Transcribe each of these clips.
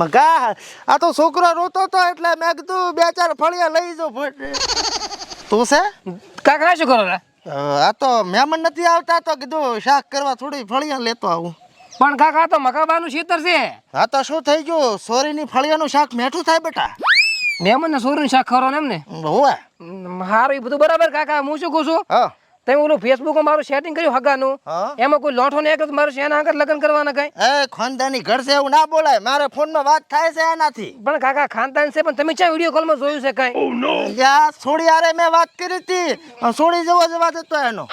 મગા આ તો છોકરો રોતો તો એટલે મેં કીધું 2-4 ફળિયા લઈ જાઉં. તું છે કાકા શું કરો રા? આ તો મહેમાન નથી આવતા તો કીધું શાક કરવા થોડી ફળિયા લેતો આવું. પણ કાકા તો મકાબાનું ખેતર છે. હા તો શું થઈ ગયું? સોરીની ફળિયાનું શાક મીઠું થાય બેટા. મહેમાન ને સોરીનું શાક ખવડાવવાનું એમ ને? હોવે. હારું એ બધું બરાબર કાકા. હું શું કહું છું, હા તમે ઓલું ફેસબુકમાં મારું સેટિંગ કર્યું હગાનું, હા એમાં કોઈ લોઠો ને એક મારું શેના આગળ લગ્ન કરવાના કઈ? એ ખાનદાની ઘર છે એવું ના બોલાય. મારે ફોનમાં વાત થાય છે એનાથી. પણ કાકા ખાનદાન છે, પણ તમે ક્યાં વિડીયો કોલમાં જોયું છે કઈ? યા સોડી આરે મેં વાત કરી હતી. સોડી જવા દેતો એનો.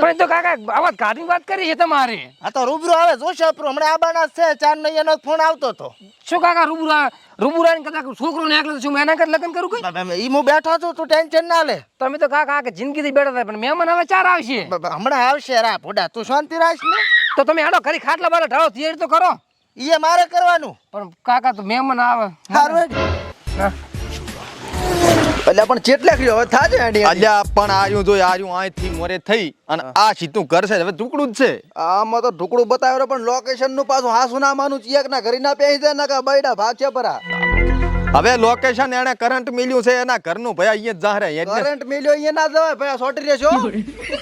પણ એ તો કાકા આવાજ કાઢી વાત કરી છે તમારે. આ તો રૂબરૂ આવે જોશે આપણું. હમણાં આબાના છે 4 ને એનો ફોન આવતો હતો. શું કાકા રૂબરૂ આવીને કદાચ છોકરો ને એકલો છું એના આગળ લગ્ન કરું કઈ? ઈ હું બેઠો છું, તું ટેન્શન ના લે. તમે તો કાકા આખી જિંદગીથી બેઠા હતા, પણ મહેમાન હવે 4 આવશે. હમણાં આવશે રા પોડા. તું શાંતિ રાખ ને. તો તમે હાલો ઘરે ખાટલા બાટલા ઢાળો તૈયારી તો કરો. ઈ મારે કરવાનું. પણ કાકા તો મહેમાન આવે. હારું હા. એટલે પણ ચેટલા કર્યો હવે થાજે આડી અલ્યા પણ આર્યું જો આર્યું અહીંથી મોરે થઈ અને આ સીધું ઘર છે હવે ટુકડું જ છે. આમાં તો ઢુકડું બતાવ્યો પણ લોકેશન નું પાછું હાસુ ના માનું ચિયાક ના ઘરી ના પેહી જાય ના કા બૈડા ભાગ છે પરા. હવે લોકેશન એને કરંટ મિલ્યું છે એના ઘરનું ભાઈ અહીંયા જ જાહરે એટલે કરંટ મિલ્યો અહીંયા ના જવાય ભાઈ સોટી રહેશો.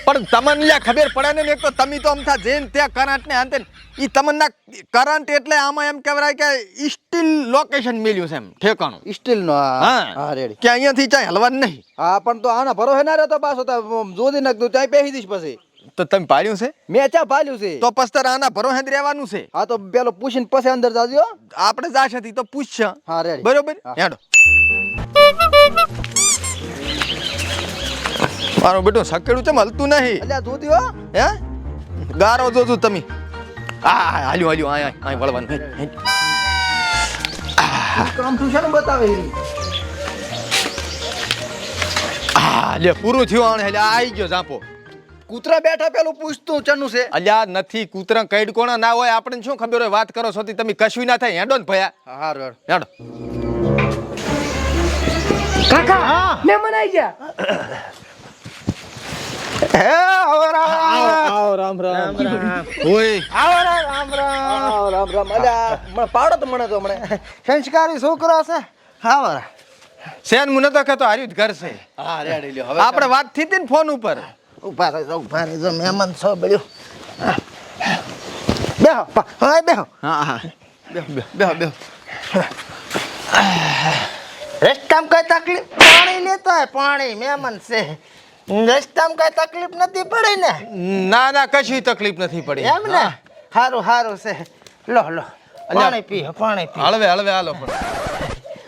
પણ તમને લ્યા ખબર પડે ને એક તો તમે તો અમથા જઈને ત્યાં કરંટ ને અંતે ઈ તમને કરંટ એટલે આમાં એમ કહેવાય કે સ્ટીલ લોકેશન મિલ્યું છે એમ ઠેકાણું સ્ટીલ નો હા હા રેડી. કે અહીંયાથી ચાય હલવાનું નહીં. હા પણ તો આના ભરોસે ના રહેતો પાછો તો જોદી નાખતું ચાય પેહી દઈશ પછી. તો તમે પાડ્યું છે મેં ચા ભાલ્યું છે તો પસ્તર આના ભરોસે જ રહેવાનું છે. હા તો પેલો પૂછીને પછી અંદર જાજો. આપણે જાશેથી તો પૂછશે હા રેડી બરોબર. હેડો મારું બેટું સકેડું છે હલતું નહીં. અલ્યા જોદી હો હે ગારો જોજો તમે. આ હાલ્યું આ વળવાનું. કામ તું શાનું બતાવે ઈ? લે પૂરું થયું આણે એટલે આવી ગયો જાપો. કૂતરા બેઠા પેલું પૂછતું ચનું છે. અલ્યા નથી કૂતરા કઈડ કોણા ના હોય આપણને શું ખબર હોય વાત કરો છો તમે કશું ના થાય હેડો ને ભયા હા રેડ હેડો. કાકા મહેમાન આવી ગયા. હે આવો આવો રામ રામ ઓય આવો રામ આવો રામ રામ. અલ્યા મને પાડો તો મને તો મને સંસ્કારી છોકરો છે. આવો રા. શેન મુને તો કહેતો હાર્યું જ ઘર છે. હા રેડી લ્યો હવે આપણે વાત થઈ હતી ને ફોન ઉપર. ઉભા રહેજો મહેમાન છો બળ્યો. બેહો હા બેહો. હા હા બેહો બેહો. રસ્તામાં કઈ તકલીફ પાણી લેતો હોય પાણી મહેમાન છે. રસ્તામાં કઈ તકલીફ નથી પડી ને? ના ના કશી તકલીફ નથી પડી. એમ ને સારું છે. લો પાણી પીઓ પાણી પીઓ. હળવે હાલો પણ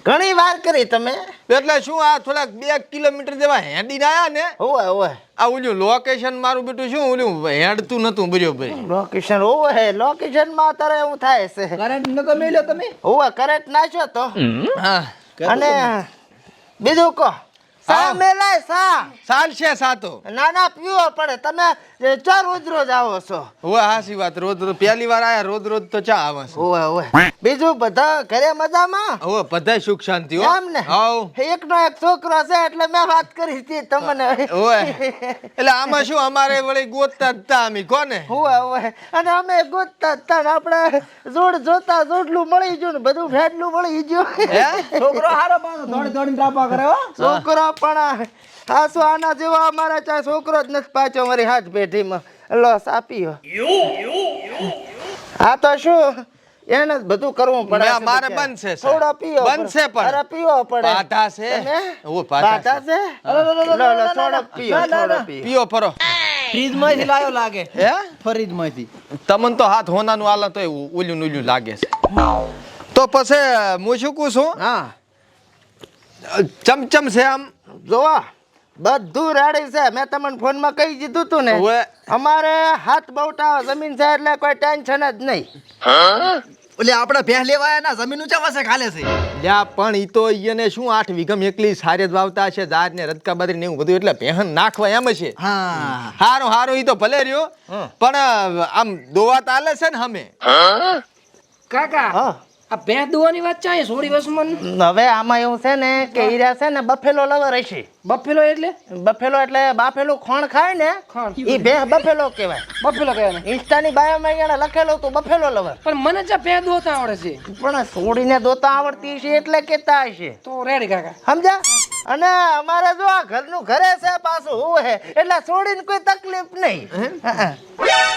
ઘણી વાર કરી તમે. એટલે શું આ થોડાક 2 કિલોમીટર જેવા હેડીને આયા ને. હોવે આ ઓલું લોકેશન મારું બેટું શું ઓલું હેડતું નતું બરોબર. લોકેશન લોકેશન માં અત્યારે એવું થાય છે. કરંટ નતો મેલ્યો તમે? હોવે કરંટ નાખ્યો તો. હા અને બીજું કહો સા મેલાય સા. ચાલશે સાતો. ના પીવો પડે. તમે ચા રોજ આવો છો? હોવે હાસી વાત રોજ પહેલી વાર આયા રોજ તો ચા આવે છે. હોવે બીજું બધા ઘરે મજામાં? હોવે બધાય સુખ શાંતિ હો. એમ ને? હાવ એકનો એક છોકરો છે એટલે મેં વાત કરી હતી તમને. હોવે એટલે આમાં શું અમારે વળી ગોતતા જ તા અમે કોને. હોવે અને અમે ગોતતા હતા ને આપણે જોતા જોડલું મળી ગયું ને બધું ફેડલું મળી ગયું. છોકરો હારો પાછો દોડીને ત્રાપા કરે હો. છોકરો પણ હાસુ આના જેવો અમારા ચા છોકરો જ નથી પાછો મારી હાથ પેઢીમાં. લો સાપીઓ. હા તો શું એને જ બધું કરવું પડે. મારે બંધ છે સર. થોડો પીવો બંધ છે પણ. અરે પીવો પડે. બાધા છે. તમે? ઓ બાધા બાધા છે. લો થોડો પીવો. પીઓ ફરો. ફ્રીજ માંથી લાયો લાગે. હે ફરીજ માંથી. તમને તો હાથ હોનાનું આલા તો ઉલ્યું લાગે છે. તો પછી હું શું કહું છું હા ચમચમ છે આમ જોવા બધું રેડી છે. મેં તમને ફોનમાં કહી દીધું તું ને. ઓવે. અમારે હાથ બહુટા જમીન છે એટલે કોઈ ટેન્શન જ નહીં. ઓલે આપણે ભેહ લેવાયા ના જમીન ઊંચા પાસે ખાલે છે. લ્યા પણ ઈ તો ઈયને શું 8 વીઘમ એકલી સારે જ વાવતા છે જાત ને રદકા બાદરી ને એવું બધું એટલે પહેન નાખવા એમ છે. હા હારું ઈ તો ભલે રહ્યો પણ આમ દોવા તાલે છે ને હમે. કાકા હા આ ભેંસ દોવાની વાત ચાહે સોરી વસમન હવે આમાં એવું છે ને કે હીરા છે ને બફેલો લવર હશે. બફેલો એટલે બફેલો એટલે બાફેલું ખોણ ખાય ને ખોણ. ઈ ભેહ બફેલો કહેવાય. બફેલો કહેવાય ને. ઇન્સ્ટાની બાયોમાં અહીંયા લખેલું તું બફેલો લવર. પણ મને ચા ભેંસ દોતા આવડે છે પણ છોડીને દોતા આવડતી હશે એટલે કેતા હશે. તો રેડી કાકા. સમજા? અને અમારે જો આ ઘરનું ઘરે છે પાછું હું હે એટલે છોડીને કોઈ તકલીફ નહીં. હા.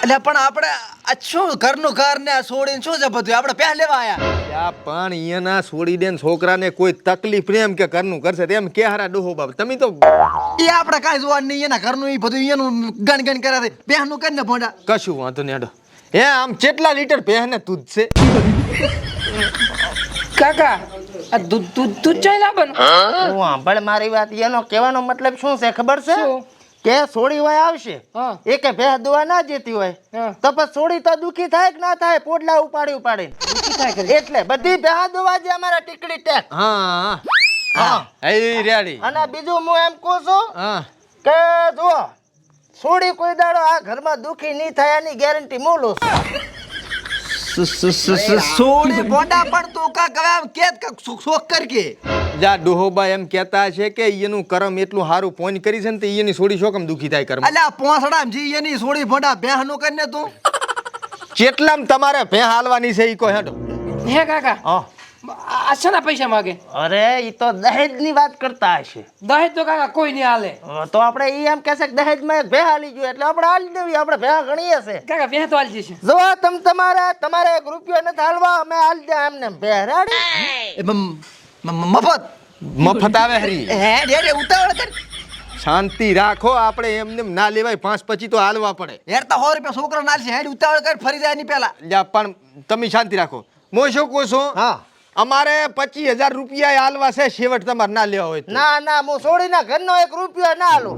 એટલે પણ આપણે આ શું ઘરનું ઘર ને આ છોડીને શું છે બધું આપણે પહેલા લેવા આયા. આ પણ અહીંયાના છોડી દે ને છોકરાને કોઈ તકલીફ નહીં એમ કે ઘરનું કરશે તેમ કે હારા ડોહો બાપ તમે તો એ આપણે કાંઈ જોવાનું નહીં, એના ઘરનું એ બધું એનું ગણ ગણ કરે છે. બેહનું કરીને ભોંડા કશું વાંધો નહીં હેડો. હે આમ કેટલા લીટર પહેને તું જ છે? કાકા આ દૂધ ચાઈ લાવવાનું. હું સાંભળ મારી વાત. એનો કહેવાનો મતલબ શું છે ખબર છે? શું? કે સોડી હોય આવશે હા. એ કે ભેહ દુવા ના જેતી હોય હા. તો પછી સોડી તો દુખી થાય કે ના થાય? પોડલા ઉપાડી ઉપાડી દુખી થાય કરી. એટલે બધી ભેહ દુવા જે અમારા ટીકડી ટેક. હા હા. એ રેડી. અને બીજું હું એમ કહું છું હા કે જુઓ સોડી કોઈ દાડો આ ઘરમાં દુખી નહીં થાય એની ગેરંટી મોલું સોડી ભોંડા પણ તું કાંક હવે આમ કે શોખ કર કે જા ડોહોબા એમ કહેતા છે કે એનું કરમ એટલું સારું પોઈન્ટ કરી છે ને તો એની સોડી શું કેમ દુખી થાય કરમ? અલ્યા પોસડા જી એની સોડી ભોંડા બેહનું કરીને તું કેટલામ તમારે ભે હાલવાની છે ઈ કોઈ હેડો. હે કાકા હા. આ શાના પૈસા માગે? અરે ઈ તો દહેજ ની વાત કરતા હશે. દહેજ તો કાકા કોઈ નહીં હાલે. તો આપણે ઈ એમ કહેશે કે દહેજ માં એક ભેહ હાલી ગયો એટલે આપણે હાલી દેવી. આપણે ભેહ ગણીએ છે. કાકા ભેંસ તો હાલી જશે. જો તમારે એક રૂપિયો નથી હાલવા અમે હાલ દે એમને ભેહ રાડી. મફત મફત આવે હરી. હે ડેડે ઉતાવળ કર શાંતિ રાખો. આપણે એમને ના લેવાય 5-25 તો હાલવા પડે. યાર તો 100 રૂપિયા છોકરો નાલ છે. હેડ ઉતાવળ કર ફરી જાય ની પેલા. જા પણ તમે શાંતિ રાખો. હું શું કહું છું હા. અમારે 25,000 રૂપિયા હાલવા છે છેવટ તમારે ના લેવા હોય તો. ના હું સોડીના ઘરનો એક રૂપિયો ના હાલું.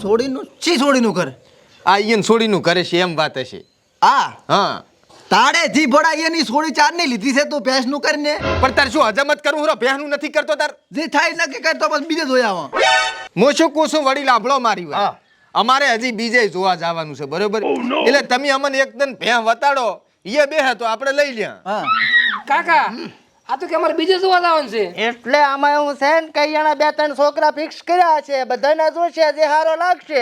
સોડીનું ચી સોડીનું કર આ ઈયન સોડીનું કરે છે એમ વાત હશે. આ હા તાડે જી ભોડા એની સોડી ચાર ની લીધી છે તું ભેંસ નું કરીને પણ તાર શું હજમત કરું હું ભેહનું નથી કરતો તાર? જે થાય નક્કી કરતો બસ બીજે જોયા આવો. હું શું કહું છું વડીલ આભળો મારી વાત. હા. અમારે હજી બીજે જોવા જવાનું છે બરોબર? એટલે તમે અમને એકદમ ભેહ વતાડો એ બે તો આપણે લઈ લ્યા. હા કાકા આ તો કે અમારે બીજે જોવા જવાનું છે. એટલે આમાં એવું છે ને કે અહીંયાના 2-3 છોકરા ફિક્સ કર્યા છે. બધાને જોશે જે હારો લાગશે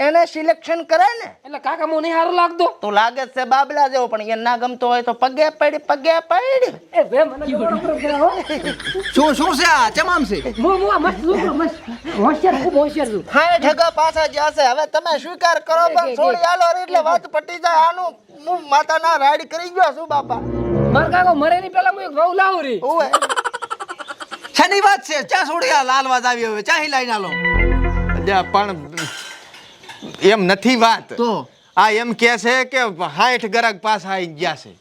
એને સિલેક્શન કરે ને. એટલે કાકા મને નહીં સારું લાગતો. તો લાગે જ છે બાબલા જેવો પણ એને ના ગમતો હોય તો પગે પડી. એ બે મને બરોબર કરાવો. શું છે આ ચમામ છે મો આ મસ્ત છોકરો મસ્ત હોશિયાર ખૂબ હોશિયાર છું. હા ઠગા પાછા જશે. હવે તમે સ્વીકાર કરો પણ છોડી આલો એટલે વાત પટી જાય. આનું હું માતાના રાડી કરી ગયો છું બાપા. માર કાકો મરે ની પેલા હું એક વહુ લાવું રી. ઓવે. શેની વાત છે ચા સોડી આ લાલવાજ આવી હવે ચાહી લાઈન આલો અલ્યા પણ એમ નથી વાત. તો આ એમ કે છે કે 60 ગરાક પાછા આવી ગયા છે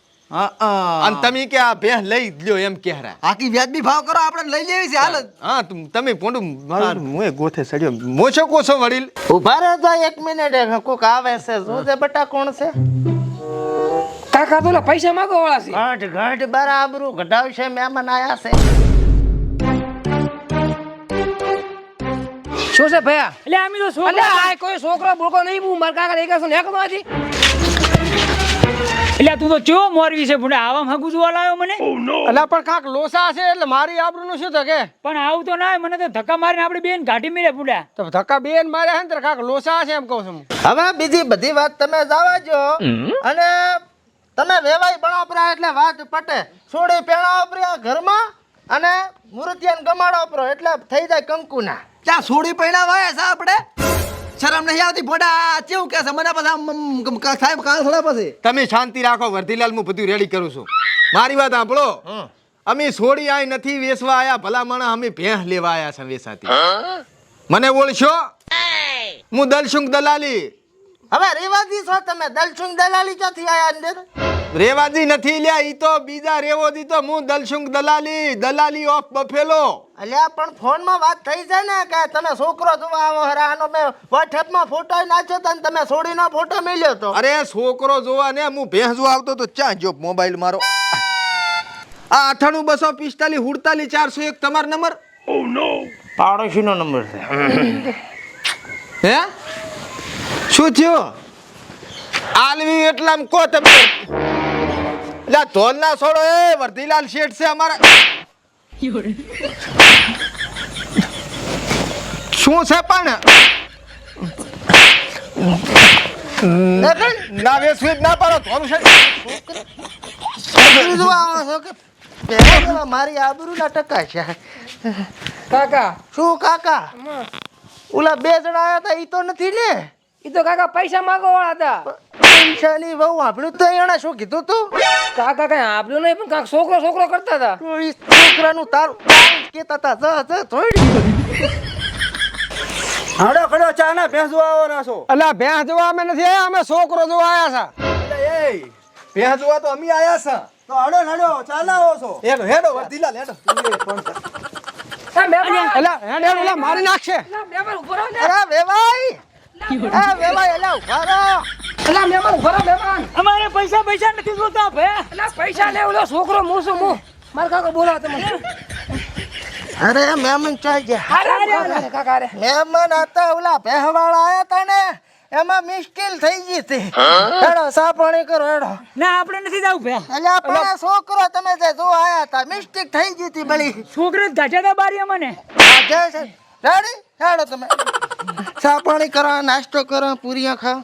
અને તમે કે આ ભેહ લઈ જ લ્યો એમ કહેરા. આકી વ્યાજબી ભાવ કરો આપણે લઈ લેવી છે હાલ જ. હા તમે પોંડું મારું મોએ ગોથે સડ્યો. મોછો કોસો વડીલ ઉભા રહેજો 1 મિનિટ. કોક આવે છે. શું છે બટા? કોણ છે? કાકા તો પૈસા માંગો વાળા છે. ઘટ બરાબરું ઘટાવશે. મહેમાન આયા છે. શું છે ભયા? એટલે આમી તો છોકરો એટલે આ કોઈ છોકરો બોલકો નહીં. હું માર કાકા એક ને એકનો આજી. એટલે તું તો ચો મોરવી છે ભૂંડા આવા હગું જોવા લાવ્યો મને. એટલે પણ કાક લોસા છે એટલે મારી આબરૂનું શું થકે? પણ આવું તો ના મને તો ધક્કા મારીને આપણે બેન ગાડી મેળે ભૂંડા. તો ધક્કા બેન માર્યા છે ને કાક લોસા છે એમ કહું છું. હવે બીજી બધી વાત તમે જાવાજો અને તમે વેવાઈ બણોપરા એટલે વાત પટે. છોડી પેણા ઓપર્યા ઘરમાં અને મૂર્તિયાન ગમાડો ઓપરો એટલે થઈ જાય કંકુના. ચા સોડી પૈણા વાયા છે આપણે શરમ નહીં આવતી ભોડા કેવું કે છે મને પાછા સાહેબ કાલ થોડા પછી તમે શાંતિ રાખો વર્ધીલાલ. હું બધું રેડી કરું છું. મારી વાત સાંભળો. અમે છોડી આય નથી વેસવા આયા ભલામણ. અમે ભેહ લેવા આયા છે વેસાતી. મને ઓળશો? હું દલસુંગ દલાલી. હવે રેવાજી છો તમે? દલસુંગ દલાલી ક્યાંથી આયા અંદર? રેવાજી નથી લ્યા. ઈ તો બીજા રેવોજી તો હું દલસુંગ દલાલી. દલાલી ઓફ બફેલો. અલ્યા પણ ફોનમાં વાત થઈ છે ને કે તમે છોકરો જોવા આવો હરાનો મેં વોટ્સએપમાં ફોટો નાખ્યો તો ને તમે છોડીનો ફોટો મેલ્યો તો. અરે છોકરો જોવા ને હું ભેંસ જોવા આવતો તો ચા જો મોબાઈલ મારો. આ 98 245 47 401 તમારો નંબર? પાડોશીનો નંબર છે. હે શું થયું? આલવી એટલામ કો તમે. લા ધોલ ના છોડો એ વર્ધીલાલ શેઠ છે અમારા શું છે પણ ના વેસવી ના પાડો ધોલ છે છોકરી જોવા આવો છો કે પહેલા જેવા મારી આબરૂના ટકા છે કાકા શું કાકા ઓલા 2 જણા આયા હતા ઈ તો નથી ને ઈ તો કાકા પૈસા માંગો વાળા હતા પૈસાની બહુ આપણું તો એણે શું કીધું તું કાકા કઈ આપ્યું નહીં પણ કાંક છોકરો કરતા હતા તો ઈ છોકરાનું તારું કેતા હતા થોડી હાડો ખડો ચા ના ભેંસ જોવા આવવાના છો અલા ભેંસ જોવા અમે નથી આયા અમે છોકરો જોવા આયા એ ભેંસ જોવા તો અમે આયા છે તો હાડો હાડો ચા ના આવો છો હેડો હેડો વર્ધીલાલ હેડો છે મારી નાખશે અરે વેવાઈ વેવાઈ એલા ઉભા રહો અલા મહેમાન ઉભા રહો મહેમાન અમારે પૈસા નથી જોતા ભાઈ. અલા પૈસા લે ઓલો છોકરો મૂસો મુ માર કાકા બોલાવો તમે અરે મહેમાન ચાલ ગયા અરે કાકા અરે મહેમાન હતા ઓલા પહેવાળા આયા તા ને એમાં મુશ્કેલ થઈ ગઈ હતી હેડો સા પાણી કરો હેડો ના આપણે નથી જવું ભાઈ. અલ્યા પણ છોકરો તમે જે જો આયા તા મિસ્ટેક થઈ ગઈ હતી બળી છોકરી ગાંઠ્યા હતા બારી અમને. રેડી હેડો તમે સા પાણી કરો નાસ્તો કરો પૂરીઓ ખાઓ